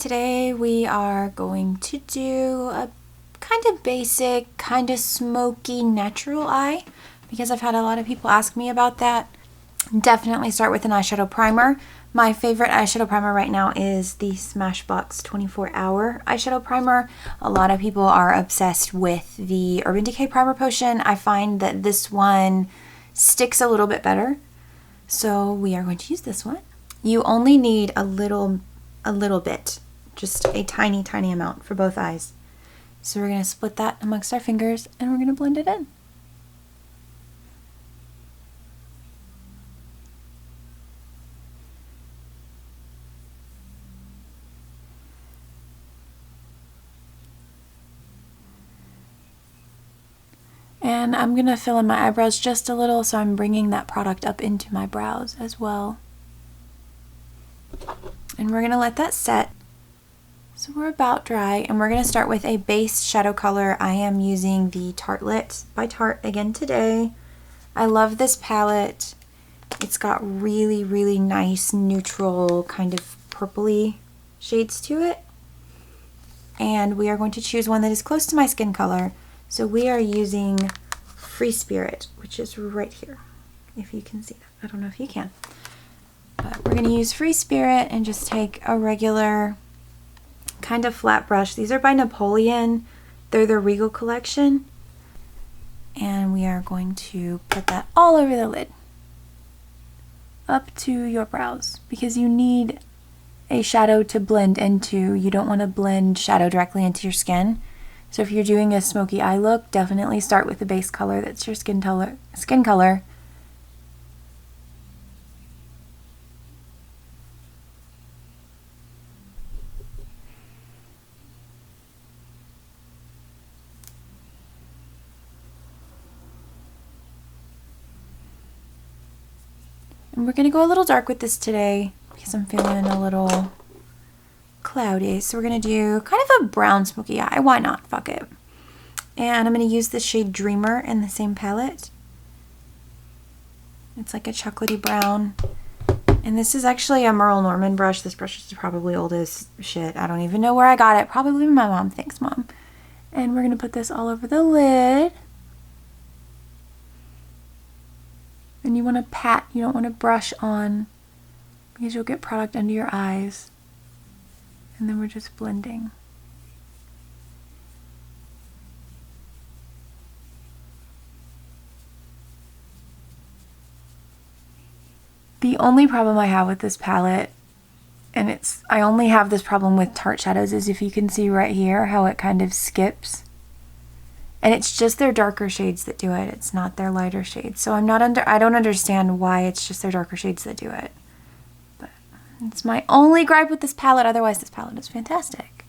today we are going to do a kind of basic, kind of smoky natural eye because I've had a lot of people ask me about that. Definitely start with an eyeshadow primer. My favorite eyeshadow primer right now is the Smashbox 24-hour eyeshadow primer. A lot of people are obsessed with the Urban Decay Primer Potion. I find that this one sticks a little bit better, so we are going to use this one. You only need a little bit, just a tiny amount for both eyes. So we're going to split that amongst our fingers and we're going to blend it in. And I'm going to fill in my eyebrows just a little, so I'm bringing that product up into my brows as well. And we're going to let that set. So we're about dry, and we're going to start with a base shadow color. I am using the Tartelette by Tarte again today. I love this palette. It's got really nice neutral kind of purpley shades to it. And we are going to choose one that is close to my skin color. So we are using Free Spirit, which is right here, if you can see that. I don't know if you can. But we're going to use Free Spirit and just take a regular kind of flat brush. These are by Napoleon. They're the Regal collection. And we are going to put that all over the lid, up to your brows, because you need a shadow to blend into. You don't want to blend shadow directly into your skin. So if you're doing a smoky eye look, definitely start with the base color that's your skin color. And we're going to go a little dark with this today because I'm feeling a little cloudy. So we're going to do kind of a brown smoky eye. Why not? Fuck it. And I'm going to use the shade Dreamer in the same palette. It's like a chocolatey brown. And this is actually a Merle Norman brush. This brush is probably old as shit. I don't even know where I got it. Probably my mom. Thanks, Mom. And we're going to put this all over the lid. And you want to pat. You don't want to brush on because you'll get product under your eyes. And then we're just blending. The only problem I have with this palette, and I only have this problem with Tarte shadows, is if you can see right here how it kind of skips. And it's just their darker shades that do it. It's not their lighter shades. So I don't understand why it's just their darker shades that do it. But it's my only gripe with this palette. Otherwise, this palette is fantastic.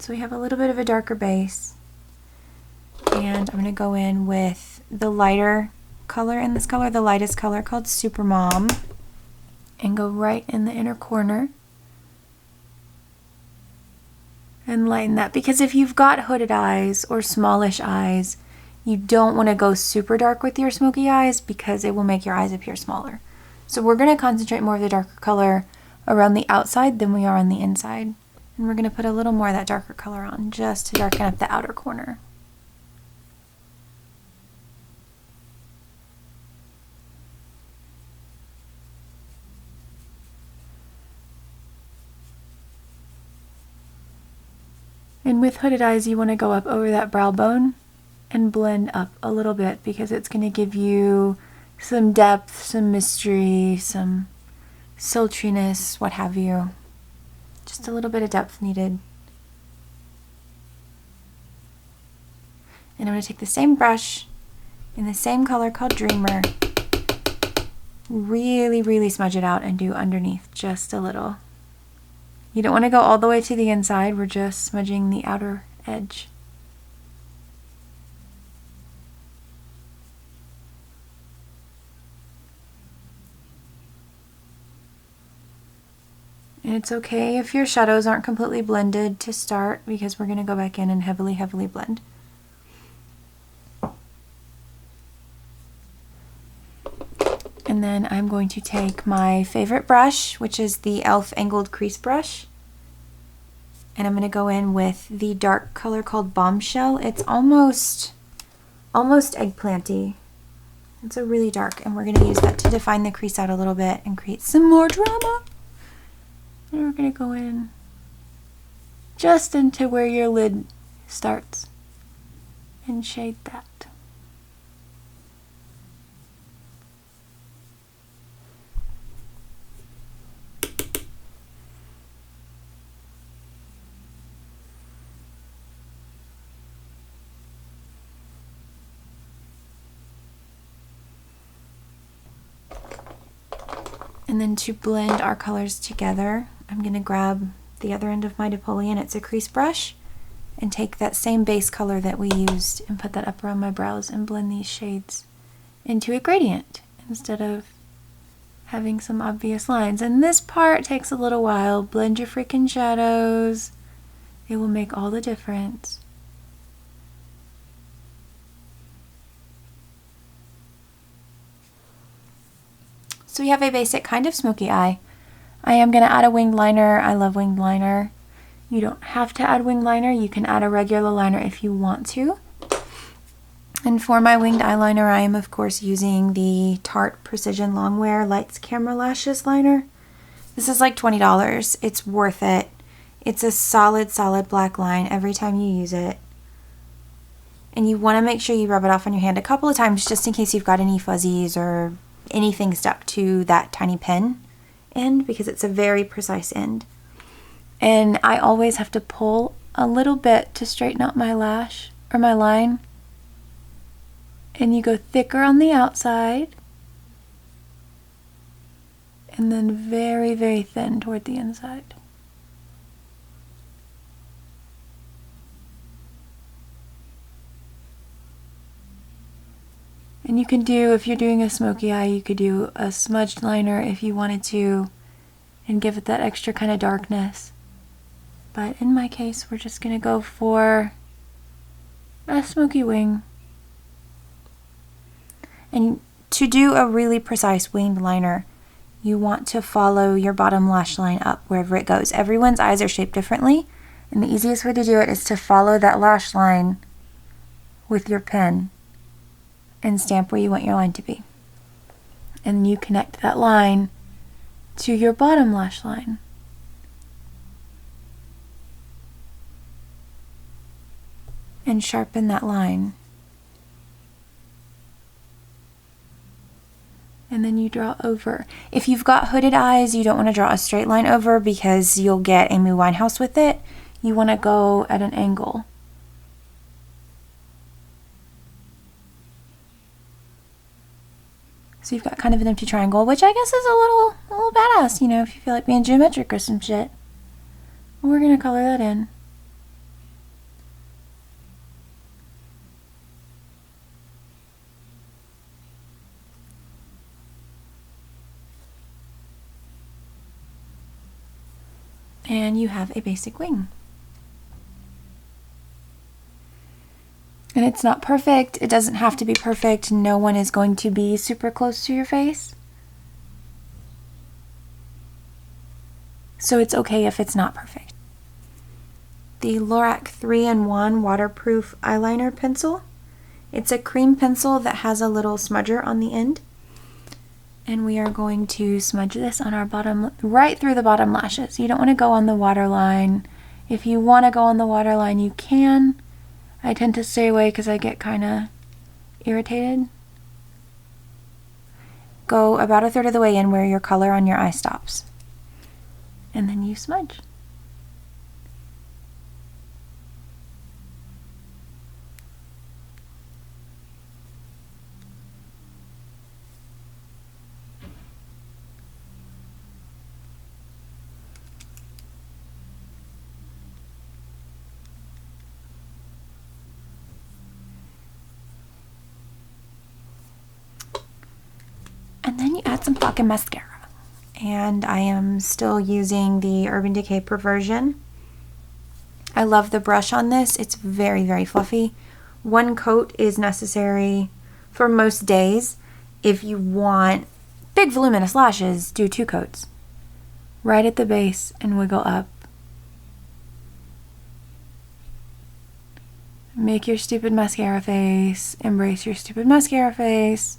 So we have a little bit of a darker base. And I'm going to go in with the lighter color in this color, the lightest color, called Super Mom. And go right in the inner corner. And lighten that, because if you've got hooded eyes or smallish eyes, you don't want to go super dark with your smoky eyes because it will make your eyes appear smaller. So we're going to concentrate more of the darker color around the outside than we are on the inside. And we're going to put a little more of that darker color on just to darken up the outer corner. And with hooded eyes, you want to go up over that brow bone and blend up a little bit because it's going to give you some depth, some mystery, some sultriness, what have you. Just a little bit of depth needed. And I'm going to take the same brush in the same color called Dreamer, really smudge it out and do underneath just a little. You don't want to go all the way to the inside. We're just smudging the outer edge. And it's okay if your shadows aren't completely blended to start because we're going to go back in and heavily blend. And then I'm going to take my favorite brush, which is the e.l.f. angled crease brush. And I'm going to go in with the dark color called Bombshell. It's almost eggplanty. It's a really dark, and we're going to use that to define the crease out a little bit and create some more drama. And we're going to go in just into where your lid starts and shade that. And then to blend our colors together, I'm going to grab the other end of my Napoleon, it's a crease brush, and take that same base color that we used and put that up around my brows and blend these shades into a gradient instead of having some obvious lines. And this part takes a little while. Blend your freaking shadows. It will make all the difference. So we have a basic kind of smoky eye. I am going to add a winged liner. I love winged liner. You don't have to add winged liner. You can add a regular liner if you want to. And for my winged eyeliner, I am of course using the Tarte Precision Longwear Lights Camera Lashes liner. This is like $20. It's worth it. It's a solid black line every time you use it. And you want to make sure you rub it off on your hand a couple of times just in case you've got any fuzzies or anything stuck to that tiny pen end, because it's a very precise end. And I always have to pull a little bit to straighten out my lash or my line. And you go thicker on the outside and then very, very thin toward the inside. And you can do, if you're doing a smoky eye, you could do a smudged liner if you wanted to and give it that extra kind of darkness. But in my case, we're just going to go for a smoky wing. And to do a really precise winged liner, you want to follow your bottom lash line up wherever it goes. Everyone's eyes are shaped differently, and the easiest way to do it is to follow that lash line with your pen and stamp where you want your line to be. And you connect that line to your bottom lash line. And sharpen that line. And then you draw over. If you've got hooded eyes, you don't want to draw a straight line over because you'll get Amy Winehouse with it. You want to go at an angle. So you've got kind of an empty triangle, which I guess is a little badass, you know, if you feel like being geometric or some shit. We're going to color that in. And you have a basic wing. And it's not perfect. It doesn't have to be perfect. No one is going to be super close to your face. So it's okay if it's not perfect. The Lorac 3-in-1 waterproof eyeliner pencil. It's a cream pencil that has a little smudger on the end. And we are going to smudge this on our bottom, right through the bottom lashes. You don't want to go on the waterline. If you want to go on the waterline, you can. I tend to stay away because I get kind of irritated. Go about 1/3 of the way in where your color on your eye stops. And then you smudge. And then you add some fucking mascara. And I am still using the Urban Decay Perversion. I love the brush on this. It's very, very fluffy. One coat is necessary for most days. If you want big voluminous lashes, do 2 coats. Right at the base and wiggle up. Make your stupid mascara face. Embrace your stupid mascara face.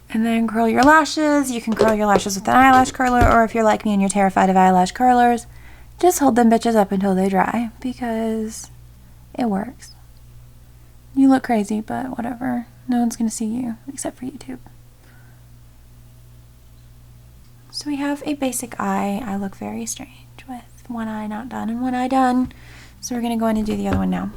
And then curl your lashes. You can curl your lashes with an eyelash curler, or if you're like me and you're terrified of eyelash curlers, just hold them bitches up until they dry, because it works. You look crazy, but whatever. No one's gonna see you, except for YouTube. So we have a basic eye. I look very strange with one eye not done and one eye done. So we're gonna go in and do the other one now.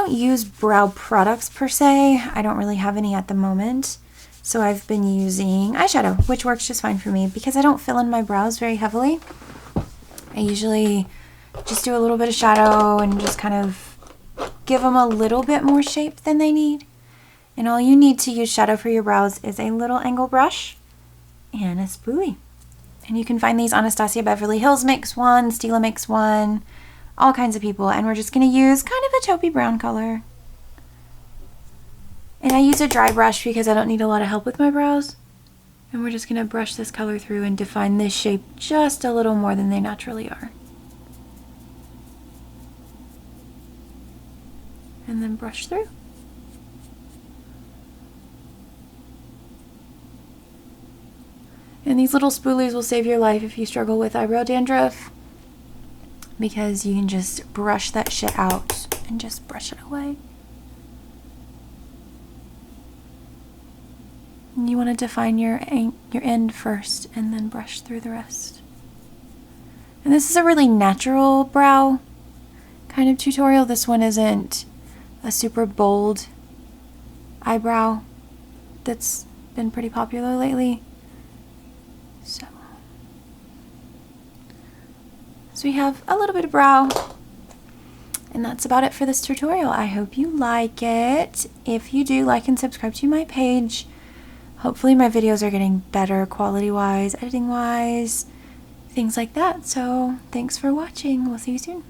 Use brow products per se. I don't really have any at the moment, so I've been using eyeshadow, which works just fine for me because I don't fill in my brows very heavily. I usually just do a little bit of shadow and just kind of give them a little bit more shape than they need. And all you need to use shadow for your brows is a little angle brush and a spoolie. And you can find these. Anastasia Beverly Hills makes one, Stila makes one, all kinds of people, and we're just going to use kind of a taupey brown color. And I use a dry brush because I don't need a lot of help with my brows. And we're just going to brush this color through and define this shape just a little more than they naturally are. And then brush through. And these little spoolies will save your life if you struggle with eyebrow dandruff, because you can just brush that shit out and just brush it away. And you want to define your end first and then brush through the rest. And this is a really natural brow kind of tutorial. This one isn't a super bold eyebrow that's been pretty popular lately. So we have a little bit of brow, And that's about it for this tutorial. I hope you like it. If you do, like and subscribe to my page. Hopefully my videos are getting better quality-wise, editing-wise, things like that. So thanks for watching. We'll see you soon.